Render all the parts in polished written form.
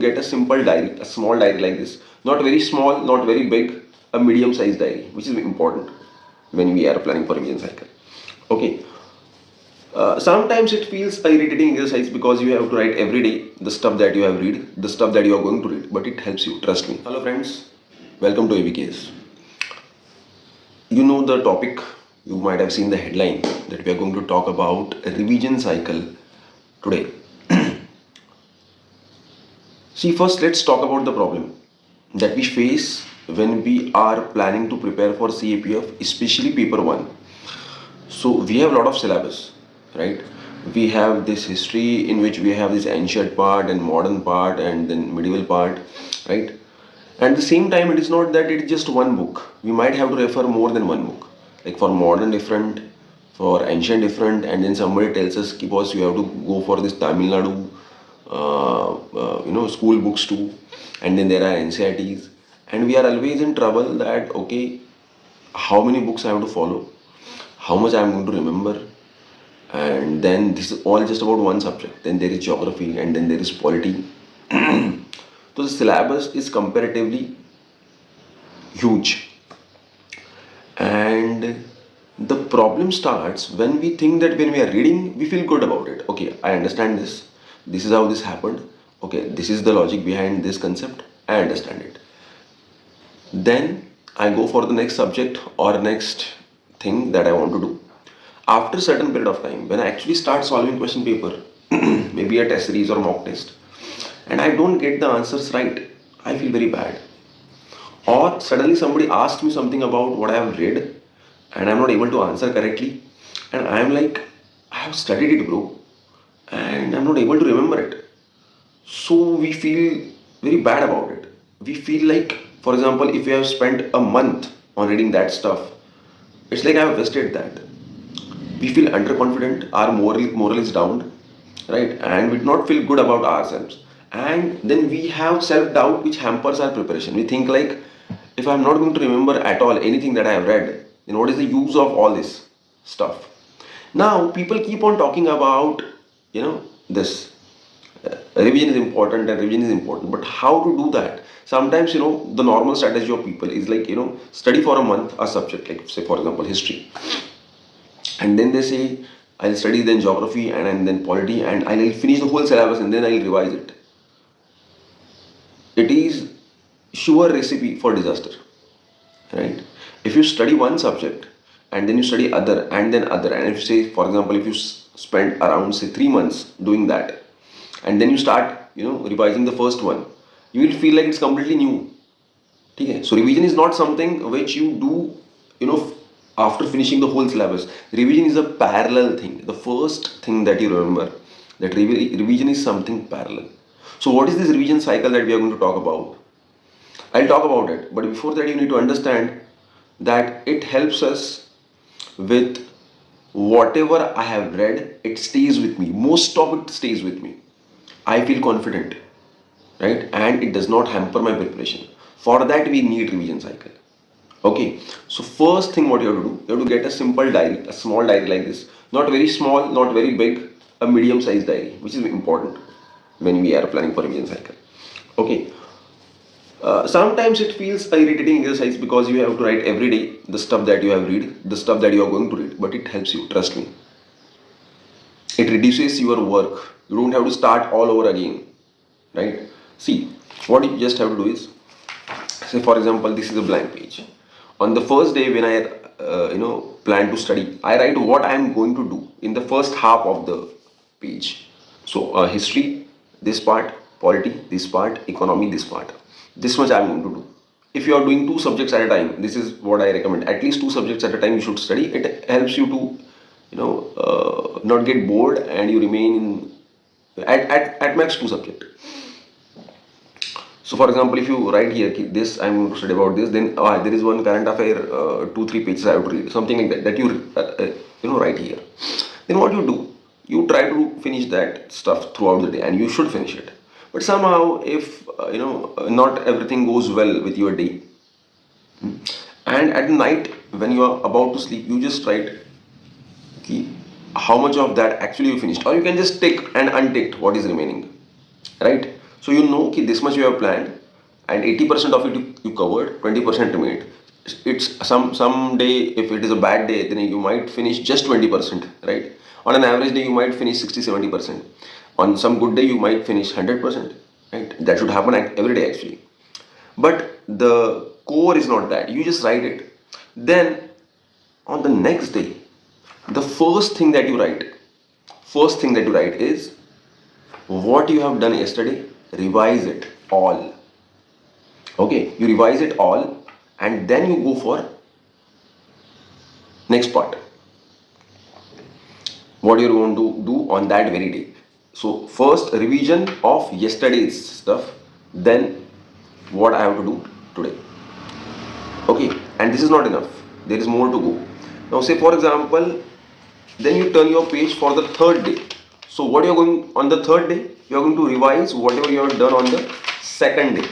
Get a simple diary, a small diary like this, not very small, not very big, a medium sized diary, which is important when we are planning for revision cycle. Okay. Sometimes it feels a irritating exercise because you have to write every day the stuff that you have read, the stuff that you are going to read, but it helps you, trust me. Hello friends, welcome to AVKs. You know the topic, you might have seen the headline that we are going to talk about a revision cycle today. See, first let's talk about the problem that we face when we are planning to prepare for CAPF, especially paper 1. So we have a lot of syllabus, right? We have this history in which we have this ancient part and modern part and then medieval part, right? And at the same time, it is not that it's just one book. We might have to refer more than one book. Like for modern different, for ancient different, and then somebody tells us, boss, you have to go for this Tamil Nadu school books too, and then there are NCRTs, and we are always in trouble that okay, how many books I have to follow, how much I am going to remember, and then this is all just about one subject. Then there is geography, and then there is polity. So the syllabus is comparatively huge, and the problem starts when we think that when we are reading, we feel good about it. Okay, I understand this. This is how this happened. Okay, this is the logic behind this concept. I understand it. Then I go for the next subject or next thing that I want to do. After a certain period of time, when I actually start solving question paper, maybe a test series or mock test, and I don't get the answers right, I feel very bad. Or suddenly somebody asks me something about what I have read and I'm not able to answer correctly, and I'm like, I have studied it, bro, and I'm not able to remember it. So we feel very bad about it. We feel like, for example, if we have spent a month on reading that stuff, it's like I have wasted that. We feel underconfident, our moral is down, right? And we do not feel good about ourselves. And then we have self-doubt which hampers our preparation. We think like, if I'm not going to remember at all anything that I have read, then what is the use of all this stuff? Now people keep on talking about, this revision is important and revision is important, but how to do that? Sometimes, the normal strategy of people is like, study for a month a subject, like say for example history, and then they say I'll study then geography and then polity, and I'll finish the whole syllabus and then I'll revise it. It is sure recipe for disaster, right? If you study one subject and then you study other and then other, and if you say for example if you spend around say 3 months doing that, and then you start revising the first one, you will feel like it's completely new. Okay? So revision is not something which you do after finishing the whole syllabus. Revision is a parallel thing. The first thing that you remember, that revision is something parallel. So what is this revision cycle that we are going to talk about? I'll talk about it, but before that you need to understand that it helps us with whatever I have read, it stays with me. Most of it stays with me. I feel confident, right? And it does not hamper my preparation. For that we need revision cycle. Okay, so first thing what you have to do, you have to get a simple diary, a small diary like this, not very small, not very big, a medium sized diary, which is important when we are planning for revision cycle. Okay, sometimes it feels a irritating exercise because you have to write every day the stuff that you have read, the stuff that you are going to read, but it helps you, trust me. It reduces your work. You don't have to start all over again, right? See, what you just have to do is, say for example, this is a blank page. On the first day when I plan to study, I write what I am going to do in the first half of the page. So history, this part, polity, this part, economy, this part. This much I am going to do. If you are doing 2 subjects at a time, this is what I recommend. At least 2 subjects at a time you should study. It helps you to not get bored, and you remain in at max 2 subjects. So for example, if you write here this I'm going to study about this, then there is one current affair, 2-3 pages I have to read, something like that you write here. Then what you do, you try to finish that stuff throughout the day, and you should finish it. But somehow if not everything goes well with your day, and at night when you are about to sleep, you just write how much of that actually you finished, or you can just tick and untick what is remaining, right? So you know कि this much you have planned and 80% of it you covered, 20% remained. It's some day, if it is a bad day, then you might finish just 20%, right? On an average day, you might finish 60-70%. On some good day, you might finish 100%, right? That should happen every day actually. But the core is not that. You just write it. Then on the next day, the first thing that you write is what you have done yesterday. Revise it all. Okay, you revise it all and then you go for next part. What you're going to do on that very day. So first revision of yesterday's stuff, then what I have to do today. Okay, and this is not enough. There is more to go. Now say for example, then you turn your page for the third day. So what you're going on the third day, you're going to revise whatever you have done on the second day.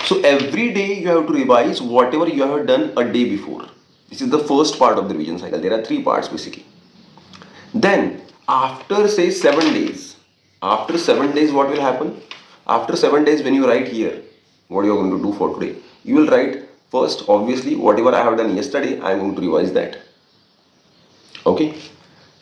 So every day you have to revise whatever you have done a day before. This is the first part of the revision cycle. There are 3 parts basically. Then after say 7 days, what will happen? After 7 days, when you write here what you are going to do for today, you will write first obviously whatever I have done yesterday, I am going to revise that. Okay.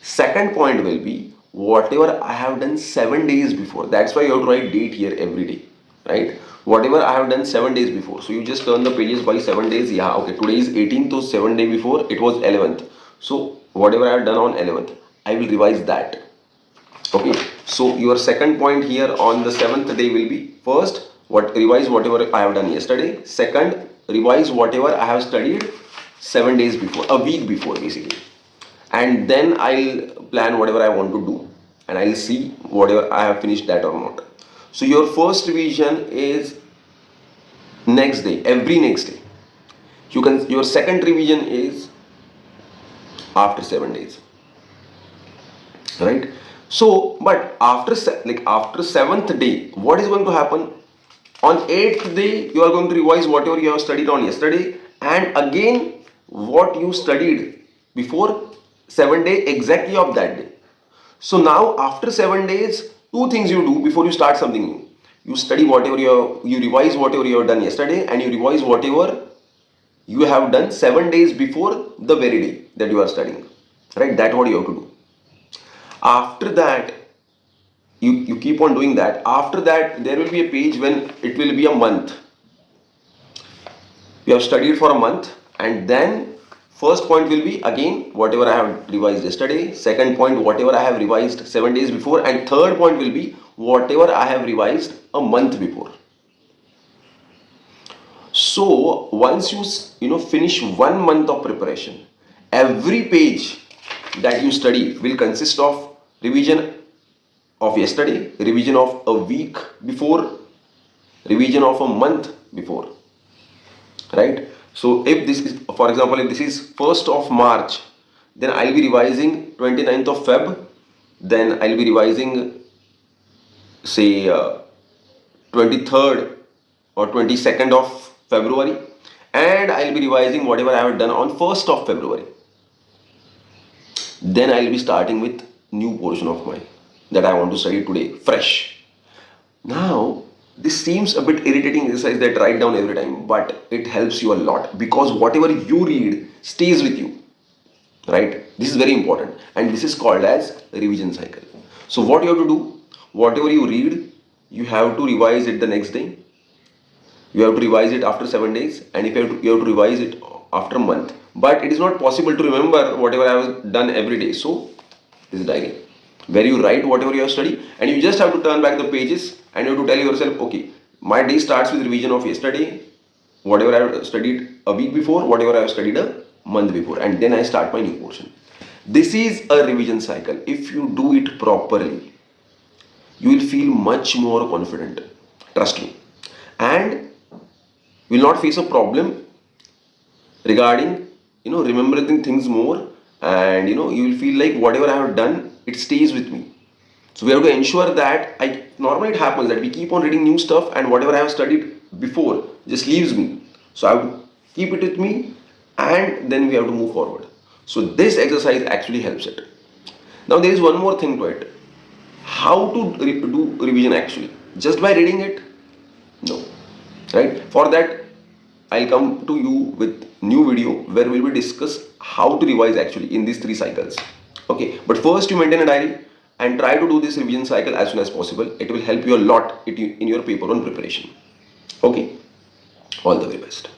Second point will be whatever I have done 7 days before. That's why you have to write date here every day, right? Whatever I have done 7 days before. So you just turn the pages by 7 days. Yeah, okay, today is 18th, so 7 days before it was 11th. So whatever I have done on 11th, I will revise that. Okay, so your second point here on the 7th day will be first, revise whatever I have done yesterday. Second, revise whatever I have studied 7 days before, a week before basically. And then I'll plan whatever I want to do and I'll see whatever I have finished that or not. So your first revision is next day, every next day. Your second revision is after 7 days, right? So but after 7th day, what is going to happen? On 8th day, you are going to revise whatever you have studied on yesterday and again what you studied before 7 days exactly of that day. So now after 7 days, 2 things you do before you start something new. You study whatever you revise whatever you have done yesterday and you revise whatever you have done 7 days before the very day that you are studying, right? That's what you have to do. After that, you keep on doing that. After that, there will be a page when it will be a month. You have studied for a month and then first point will be again whatever I have revised yesterday. Second point, whatever I have revised 7 days before. And third point will be whatever I have revised a month before. So once you finish 1 month of preparation, every page that you study will consist of revision of yesterday, revision of a week before, revision of a month before, right? So if this is, for example, if this is 1st of March, then I'll be revising 29th of Feb, then I'll be revising say 23rd or 22nd of February, and I'll be revising whatever I have done on 1st of February. Then I'll be starting with new portion of mine that I want to study today, fresh. Now, this seems a bit irritating exercise that write down every time, but it helps you a lot because whatever you read stays with you, right? This is very important and this is called as revision cycle. So what you have to do, whatever you read, you have to revise it the next day. You have to revise it after 7 days and if you have to revise it after a month. But it is not possible to remember whatever I have done every day. So this is diary where you write whatever you have studied and you just have to turn back the pages and you have to tell yourself, okay, my day starts with revision of yesterday, whatever I have studied a week before, whatever I have studied a month before, and then I start my new portion. This is a revision cycle. If you do it properly, you will feel much more confident, trust me, and you will not face a problem regarding remembering things more, and you will feel like whatever I have done, it stays with me. So we have to ensure that normally it happens that we keep on reading new stuff and whatever I have studied before just leaves me. So I have to keep it with me and then we have to move forward. So this exercise actually helps it. Now there is one more thing to it. How to do revision actually. just by reading it? No. Right? For that, I'll come to you with new video where we will discuss how to revise actually in these 3 cycles. Okay, but first you maintain a diary and try to do this revision cycle as soon as possible. It will help you a lot in your paper 1 preparation. Okay, all the very best.